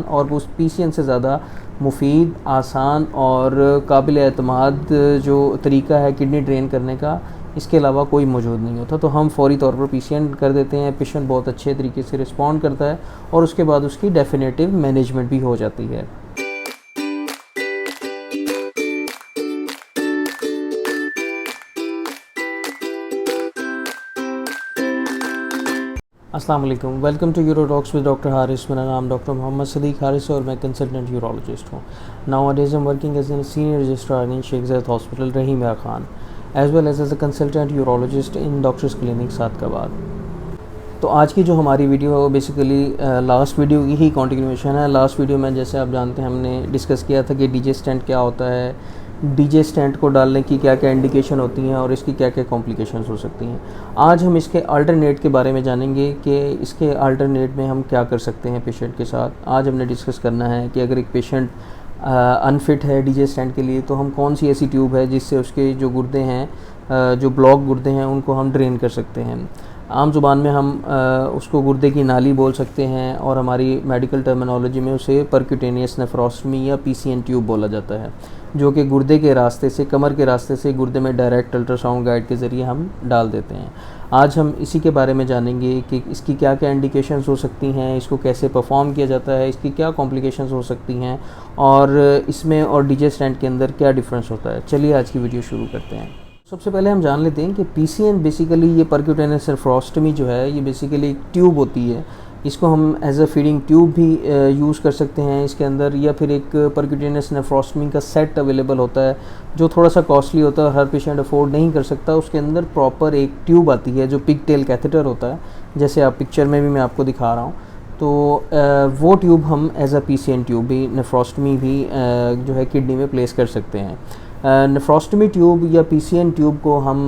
और उस पीसीएन से ज़्यादा मुफीद, आसान और काबिल एतमाद जो तरीका है किडनी ड्रेन करने का, इसके अलावा कोई मौजूद नहीं होता। तो हम फ़ौरी तौर पर पीसीएन कर देते हैं, पेशेंट बहुत अच्छे तरीके से रिस्पॉन्ड करता है और उसके बाद उसकी डेफिनेटिव मैनेजमेंट भी हो जाती है। अस्सलाम वालेकुम, welcome to Uro Talks with doctor Haris. मेरा नाम डॉक्टर मोहम्मद सदीक हारिस और मैं कंसल्टेंट यूरोलॉजिस्ट हूँ। Nowadays I am working as an senior registrar in Sheikh Zayed hospital Rahim Yar Khan as well as a consultant urologist in doctors clinic Sadiqabad. तो आज की जो हमारी वीडियो है वो बेसिकली लास्ट वीडियो की ही कंटिन्यूएशन है। लास्ट वीडियो में जैसे आप जानते हैं हमने डिस्कस किया था कि डीजे स्टेंट क्या होता है, डीजे स्टेंट को डालने की क्या क्या इंडिकेशन होती हैं और इसकी क्या क्या कॉम्प्लिकेशंस हो सकती हैं। आज हम इसके अल्टरनेट के बारे में जानेंगे कि इसके अल्टरनेट में हम क्या कर सकते हैं पेशेंट के साथ। आज हमने डिस्कस करना है कि अगर एक पेशेंट अनफिट है डीजे स्टेंट के लिए तो हम कौन सी ऐसी ट्यूब है जिससे उसके जो गुर्दे हैं, जो ब्लॉक गुर्दे हैं, उनको हम ड्रेन कर सकते हैं। आम ज़ुबान में हम उसको गुर्दे की नाली बोल सकते हैं और हमारी मेडिकल टर्मिनोलॉजी में उसे परक्यूटेनियस नेफ्रोस्टमी या पीसीएन ट्यूब बोला जाता है, जो कि गुर्दे के रास्ते से, कमर के रास्ते से गुर्दे में डायरेक्ट अल्ट्रासाउंड गाइड के ज़रिए हम डाल देते हैं। आज हम इसी के बारे में जानेंगे कि इसकी क्या क्या इंडिकेशंस हो सकती हैं, इसको कैसे परफॉर्म किया जाता है, इसकी क्या कॉम्प्लिकेशंस हो सकती हैं और इसमें और डीजे स्टेंट के अंदर क्या डिफरेंस होता है। चलिए आज की वीडियो शुरू करते हैं। सबसे पहले हम जान लेते हैं कि पीसीएन बेसिकली ये परक्यूटेनियस नेफ्रोस्टमी जो है ये बेसिकली एक ट्यूब होती है। इसको हम एज अ फीडिंग ट्यूब भी यूज़ कर सकते हैं इसके अंदर, या फिर एक परक्यूटेनियस नेफ्रोस्टमी का सेट अवेलेबल होता है जो थोड़ा सा कॉस्टली होता है, हर पेशेंट अफोर्ड नहीं कर सकता। उसके अंदर प्रॉपर एक ट्यूब आती है जो पिगटेल कैथेटर होता है, जैसे आप पिक्चर में भी मैं आपको दिखा रहा हूँ। तो वो ट्यूब हम एज अ पीसीएन ट्यूब भी, नेफ्रोस्टमी भी जो है किडनी में प्लेस कर सकते हैं। नेफ्रोस्टमी ट्यूब या पीसीएन ट्यूब को हम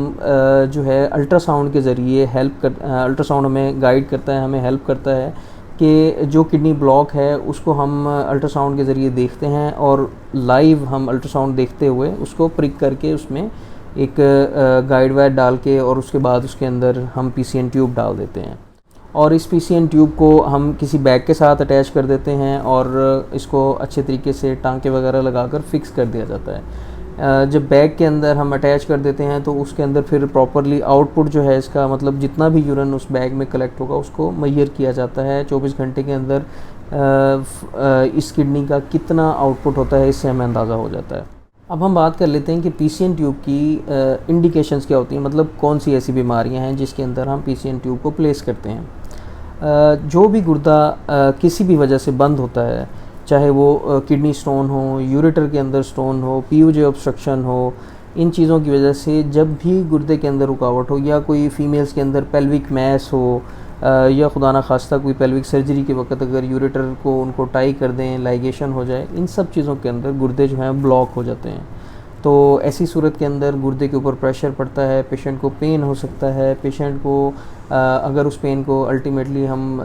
जो है अल्ट्रासाउंड के ज़रिए अल्ट्रासाउंड हमें गाइड करता है, हमें हेल्प करता है कि जो किडनी ब्लॉक है उसको हम अल्ट्रासाउंड के ज़रिए देखते हैं और लाइव हम अल्ट्रासाउंड देखते हुए उसको प्रिक करके उसमें एक गाइड वायर डाल के और उसके बाद उसके अंदर हम पीसीएन ट्यूब डाल देते हैं और इस पीसीएन ट्यूब को हम किसी बैग के साथ अटैच कर देते हैं और इसको अच्छे तरीके से टांके वगैरह लगाकर फिक्स कर दिया जाता है। जब बैग के अंदर हम अटैच कर देते हैं तो उसके अंदर फिर प्रॉपरली आउटपुट जो है इसका, मतलब जितना भी यूरिन उस बैग में कलेक्ट होगा उसको मेजर किया जाता है। 24 घंटे के अंदर इस किडनी का कितना आउटपुट होता है इससे हमें अंदाज़ा हो जाता है। अब हम बात कर लेते हैं कि पीसीएन ट्यूब की इंडिकेशंस क्या होती हैं, मतलब कौन सी ऐसी बीमारियां हैं जिसके अंदर हम पीसीएन ट्यूब को प्लेस करते हैं। जो भी गुर्दा किसी भी वजह से बंद होता है, चाहे वो किडनी स्टोन हो, यूरेटर के अंदर स्टोन हो, पीयूजे ऑब्स्ट्रक्शन हो, इन चीज़ों की वजह से जब भी गुर्दे के अंदर रुकावट हो, या कोई फीमेल्स के अंदर पेल्विक मैस हो, या खुदा न खास्ता कोई पेल्विक सर्जरी के वक्त अगर यूरेटर को उनको टाई कर दें, लाइगेशन हो जाए, इन सब चीज़ों के अंदर गुर्दे जो हैं ब्लॉक हो जाते हैं। तो ऐसी सूरत के अंदर गुर्दे के ऊपर प्रेशर पड़ता है, पेशेंट को पेन हो सकता है। पेशेंट को अगर उस पेन को अल्टीमेटली हम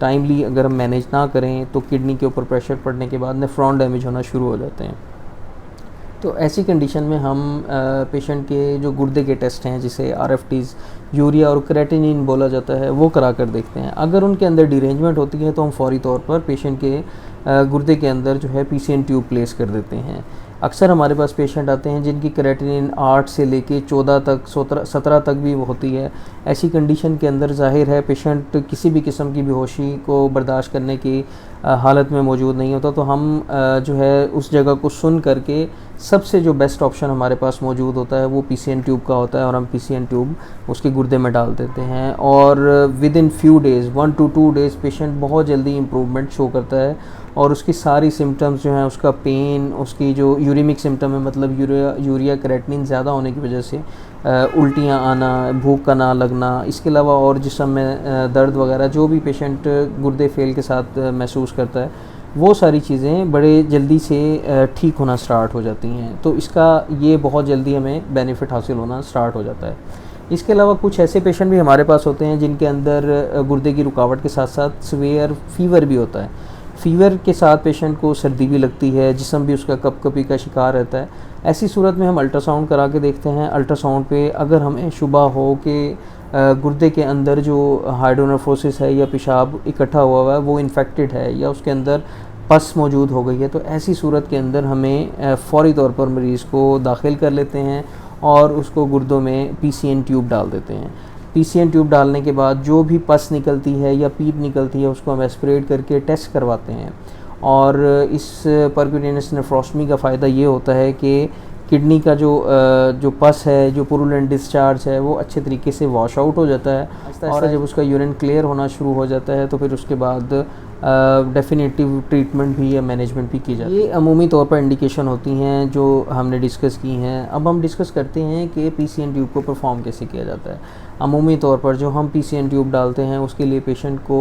टाइमली अगर हम मैनेज ना करें तो किडनी के ऊपर प्रेशर पड़ने के बाद नेफ्रॉन डैमेज होना शुरू हो जाते हैं। तो ऐसी कंडीशन में हम पेशेंट के जो गुर्दे के टेस्ट हैं, जिसे आरएफटीज़, यूरिया और क्रेटिनिन बोला जाता है, वो करा कर देखते हैं। अगर उनके अंदर डिरेंजमेंट होती है तो हम फौरी तौर पर पेशेंट के गुर्दे के अंदर जो है पीसीएन ट्यूब प्लेस कर देते हैं। अक्सर हमारे पास पेशेंट आते हैं जिनकी क्रेटिनिन 8 से लेके 14 तक, 17 तक भी होती है। ऐसी कंडीशन के अंदर जाहिर है पेशेंट किसी भी किस्म की बेहोशी को बर्दाश्त करने की हालत में मौजूद नहीं होता। तो हम जो है उस जगह को सुन करके सबसे जो बेस्ट ऑप्शन हमारे पास मौजूद होता है वो पीसीएन ट्यूब का होता है और हम पीसीएन ट्यूब उसके गुर्दे में डाल देते हैं और with in few days, 1 to 2 days patient बहुत जल्दी इम्प्रूवमेंट शो करता है और उसकी सारी सिम्टम्स जो हैं, उसका पेन, उसकी जो यूरिमिक सिम्टम है, मतलब यूरिया क्रेटिनिन ज़्यादा होने की वजह से उल्टियाँ आना, भूख का ना लगना, इसके अलावा और जिस्म में दर्द वगैरह जो भी पेशेंट गुर्दे फेल के साथ महसूस करता है, वो सारी चीज़ें बड़े जल्दी से ठीक होना स्टार्ट हो जाती हैं। तो इसका ये बहुत जल्दी हमें बेनिफिट हासिल होना स्टार्ट हो जाता है। इसके अलावा कुछ ऐसे पेशेंट भी हमारे पास होते हैं जिनके अंदर गुर्दे की रुकावट के साथ साथ सीवियर फीवर भी होता है। फीवर के साथ पेशेंट को सर्दी भी लगती है, जिस्म भी उसका कपकपी का शिकार रहता है। ऐसी सूरत में हम अल्ट्रासाउंड करा के देखते हैं। अल्ट्रासाउंड पे अगर हमें शुबा हो कि गुर्दे के अंदर जो हाइड्रोनेफ्रोसिस है या पेशाब इकट्ठा हुआ है वो इन्फेक्टेड है या उसके अंदर पस मौजूद हो गई है, तो ऐसी सूरत के अंदर हमें फ़ौरी तौर पर मरीज़ को दाखिल कर लेते हैं और उसको गुर्दों में PCN ट्यूब डाल देते हैं। PCN ट्यूब डालने के बाद जो भी पस निकलती है या पीप निकलती है उसको हम एस्पिरेट करके टेस्ट करवाते हैं। और इस परक्यूटेनियस नेफ्रोस्टमी का फ़ायदा ये होता है कि किडनी का जो पस है, जो पुरुलेंट डिस्चार्ज है, वो अच्छे तरीके से वॉश आउट हो जाता है। और जब उसका यूरिन क्लियर होना शुरू हो जाता है तो फिर उसके बाद डेफिनेटिव ट्रीटमेंट भी या मैनेजमेंट भी की जाती है। ये अमूमी तौर पर इंडिकेशन होती हैं जो हमने डिस्कस की हैं। अब हम डिस्कस करते हैं कि PCN ट्यूब को परफॉर्म कैसे किया जाता है। अमूमी तौर पर जो हम PCN ट्यूब डालते हैं उसके लिए पेशेंट को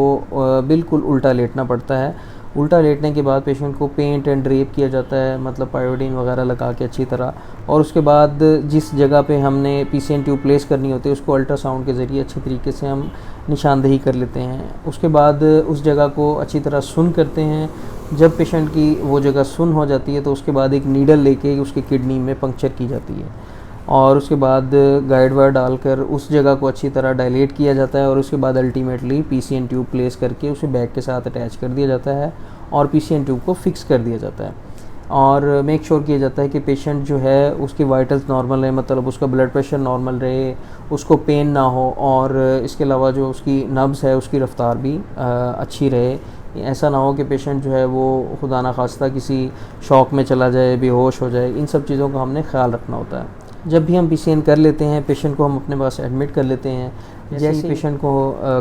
बिल्कुल उल्टा लेटना पड़ता है। उल्टा लेटने के बाद पेशेंट को पेंट एंड ड्रेप किया जाता है, मतलब पायोडीन वगैरह लगा के अच्छी तरह, और उसके बाद जिस जगह पे हमने PCN ट्यूब प्लेस करनी होती है उसको अल्ट्रासाउंड के ज़रिए अच्छी तरीके से हम निशानदेही कर लेते हैं। उसके बाद उस जगह को अच्छी तरह सुन करते हैं। जब पेशेंट की वो जगह सुन हो जाती है तो उसके बाद एक नीडल लेके उसकी किडनी में पंक्चर की जाती है और उसके बाद गाइड वायर डालकर उस जगह को अच्छी तरह डायलेट किया जाता है और उसके बाद अल्टीमेटली PCN ट्यूब प्लेस करके उसे बैग के साथ अटैच कर दिया जाता है और PCN ट्यूब को फिक्स कर दिया जाता है। और मेक श्योर किया जाता है कि पेशेंट जो है उसके वाइटल्स नॉर्मल है, मतलब उसका ब्लड प्रेशर नॉर्मल रहे, उसको पेन ना हो, और इसके अलावा जो उसकी नब्ज़ है उसकी रफ़्तार भी अच्छी रहे। ऐसा ना हो कि पेशेंट जो है वो खुदा ना खास्ता किसी शॉक में चला जाए, बेहोश हो जाए। इन सब चीज़ों का हमने ख्याल रखना होता है। जब भी हम PCN कर लेते हैं पेशेंट को हम अपने पास एडमिट कर लेते हैं। जैसे ही पेशेंट को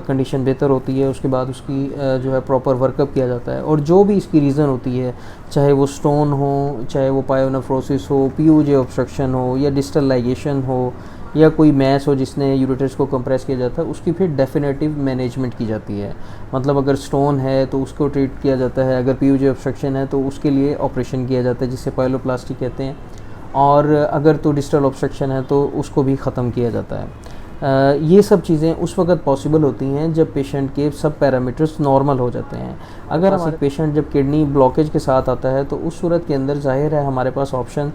कंडीशन बेहतर होती है उसके बाद उसकी जो है प्रॉपर वर्कअप किया जाता है और जो भी इसकी रीज़न होती है, चाहे वो स्टोन हो, चाहे वो पायोनेफ्रोसिस हो, PUJ ऑब्स्ट्रक्शन हो या डिस्टल लाइगेशन हो या कोई मैस हो जिसने यूरेटर्स को कंप्रेस किया जाता है, उसकी फिर डेफिनेटिव मैनेजमेंट की जाती है। मतलब अगर स्टोन है तो उसको ट्रीट किया जाता है, अगर PUJ ऑब्स्ट्रक्शन है तो उसके लिए ऑपरेशन किया जाता है जिसे पाइलोप्लास्टी कहते हैं, और अगर तो डिस्टल ऑब्स्ट्रक्शन है तो उसको भी ख़त्म किया जाता है। ये सब चीज़ें उस वक्त पॉसिबल होती हैं जब पेशेंट के सब पैरामीटर्स नॉर्मल हो जाते हैं। अगर हमारे पेशेंट जब किडनी ब्लॉकेज के साथ आता है तो उस सूरत के अंदर ज़ाहिर है हमारे पास ऑप्शन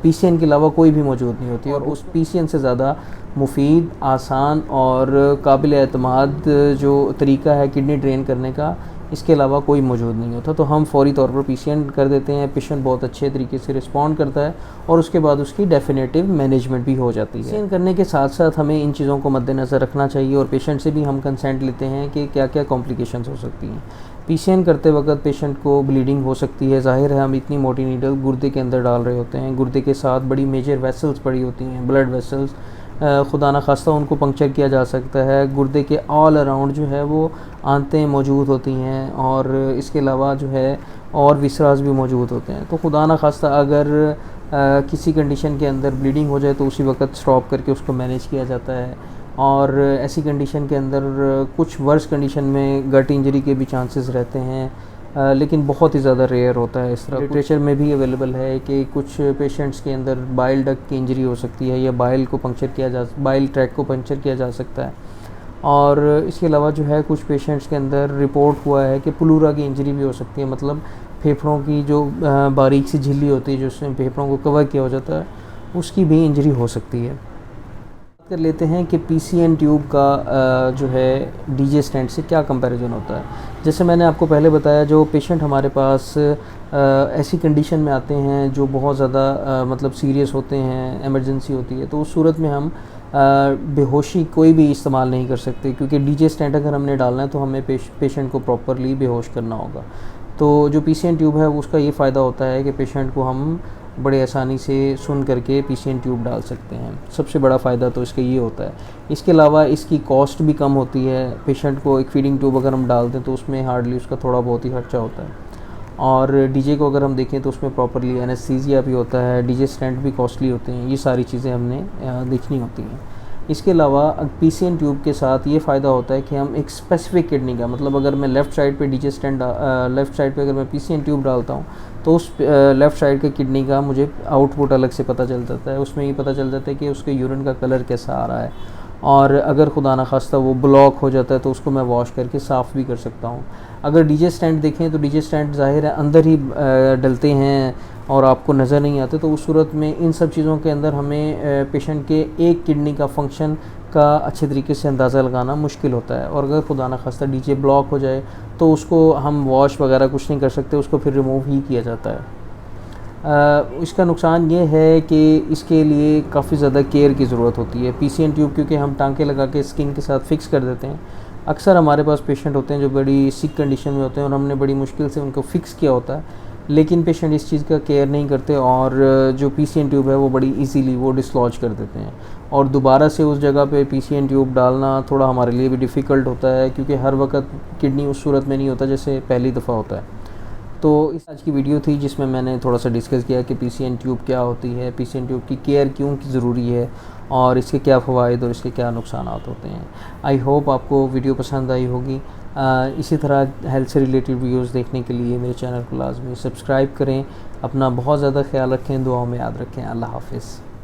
PCN के अलावा कोई भी मौजूद नहीं होती और उस PCN से ज़्यादा मुफीद, आसान और काबिल एतमाद जो तरीका है किडनी ड्रेन करने का, इसके अलावा कोई मौजूद नहीं होता। तो हम फ़ौरी तौर पर PCN कर देते हैं। पेशेंट बहुत अच्छे तरीके से रिस्पॉन्ड करता है और उसके बाद उसकी डेफिनेटिव मैनेजमेंट भी हो जाती है। PCN करने के साथ साथ हमें इन चीज़ों को मद्देनज़र रखना चाहिए और पेशेंट से भी हम कंसेंट लेते हैं कि क्या क्या कॉम्प्लिकेशंस हो सकती हैं। PCN करते वक्त पेशेंट को ब्लीडिंग हो सकती है। ज़ाहिर है हम इतनी मोटी नीडल गुर्दे के अंदर डाल रहे होते हैं, गुर्दे के साथ बड़ी मेजर वेसल्स पड़ी होती हैं, ब्लड वेसल्स, खुदा ना खास्ता उनको पंक्चर किया जा सकता है। गुर्दे के ऑल अराउंड जो है वो आंतें मौजूद होती हैं और इसके अलावा जो है और विसरास भी मौजूद होते हैं। तो खुदा ना खास्ता अगर किसी कंडीशन के अंदर ब्लीडिंग हो जाए तो उसी वक्त स्टॉप करके उसको मैनेज किया जाता है। और ऐसी कंडीशन के अंदर कुछ वर्स कंडीशन में गट इंजरी के भी चांसेस रहते हैं, लेकिन बहुत ही ज़्यादा रेयर होता है। इस तरह लिटरेचर में भी अवेलेबल है कि कुछ पेशेंट्स के अंदर बाइल डक्ट की इंजरी हो सकती है या बाइल ट्रैक को पंक्चर किया जा सकता है। और इसके अलावा जो है कुछ पेशेंट्स के अंदर रिपोर्ट हुआ है कि प्लूरा की इंजरी भी हो सकती है, मतलब फेफड़ों की जो बारीक सी झिल्ली होती है जिसमें फेफड़ों को कवर किया हो जाता है, उसकी भी इंजरी हो सकती है। कर लेते हैं कि PCN ट्यूब का जो है DJ स्टेंट से क्या कंपैरिजन होता है। जैसे मैंने आपको पहले बताया, जो पेशेंट हमारे पास ऐसी कंडीशन में आते हैं जो बहुत ज़्यादा मतलब सीरियस होते हैं, इमरजेंसी होती है, तो उस सूरत में हम बेहोशी कोई भी इस्तेमाल नहीं कर सकते, क्योंकि DJ स्टेंट अगर हमने डालना है तो हमें पेशेंट को प्रॉपरली बेहोश करना होगा। तो जो PCN ट्यूब है उसका ये फ़ायदा होता है कि पेशेंट को हम बड़े आसानी से सुन करके PCN ट्यूब डाल सकते हैं। सबसे बड़ा फ़ायदा तो इसका ये होता है। इसके अलावा इसकी कॉस्ट भी कम होती है। पेशेंट को एक फीडिंग ट्यूब अगर हम डाल दें तो उसमें हार्डली उसका थोड़ा बहुत ही खर्चा होता है, और DJ को अगर हम देखें तो उसमें प्रॉपरली एनेस्थीसिया भी होता है, DJ स्टेंट भी कॉस्टली होते हैं। ये सारी चीज़ें हमने देखनी होती हैं। इसके अलावा PCN ट्यूब के साथ ये फ़ायदा होता है कि हम एक स्पेसिफिक किडनी का, मतलब अगर मैं लेफ़्ट साइड पे अगर मैं PCN ट्यूब डालता हूँ तो उस लेफ़्ट साइड के किडनी का मुझे आउटपुट अलग से पता चल जाता है। उसमें ये पता चल जाता है कि उसके यूरिन का कलर कैसा आ रहा है, और अगर खुदा ना खास्ता वो ब्लॉक हो जाता है तो उसको मैं वॉश करके साफ़ भी कर सकता हूँ। अगर DJ स्टेंट देखें तो DJ स्टेंट ज़ाहिर है अंदर ही डलते हैं और आपको नज़र नहीं आते, तो उस सूरत में इन सब चीज़ों के अंदर हमें पेशेंट के एक किडनी का फंक्शन का अच्छे तरीके से अंदाज़ा लगाना मुश्किल होता है। और अगर खुदा न खास्ता डीजे ब्लॉक हो जाए तो उसको हम वॉश वगैरह कुछ नहीं कर सकते, उसको फिर रिमूव ही किया जाता है। इसका नुकसान ये है कि इसके लिए काफ़ी ज़्यादा केयर की ज़रूरत होती है। पीसीएन ट्यूब क्योंकि हम टांके लगा के स्किन के साथ फ़िक्स कर देते हैं। अक्सर हमारे पास पेशेंट होते हैं जो बड़ी सिक कंडीशन में होते हैं और हमने बड़ी मुश्किल से उनको फ़िक्स किया होता है, लेकिन पेशेंट इस चीज़ का केयर नहीं करते और जो पीसीएन ट्यूब है वो बड़ी इजीली वो डिसलॉज कर देते हैं। और दोबारा से उस जगह पे पीसीएन ट्यूब डालना थोड़ा हमारे लिए भी डिफ़िकल्ट होता है, क्योंकि हर वक्त किडनी उस सूरत में नहीं होता जैसे पहली दफ़ा होता है। तो इस आज की वीडियो थी जिसमें मैंने थोड़ा सा डिस्कस किया कि पीसीएन ट्यूब क्या होती है, पीसीएन ट्यूब की केयर क्यों की ज़रूरी है और इसके क्या फ़वाइद और इसके क्या नुकसान होते हैं। आई होप आपको वीडियो पसंद आई होगी। इसी तरह हेल्थ से रिलेटेड वीडियोस देखने के लिए मेरे चैनल को लाजमी सब्सक्राइब करें। अपना बहुत ज़्यादा ख्याल रखें, दुआओं में याद रखें। अल्लाह हाफ़िज़।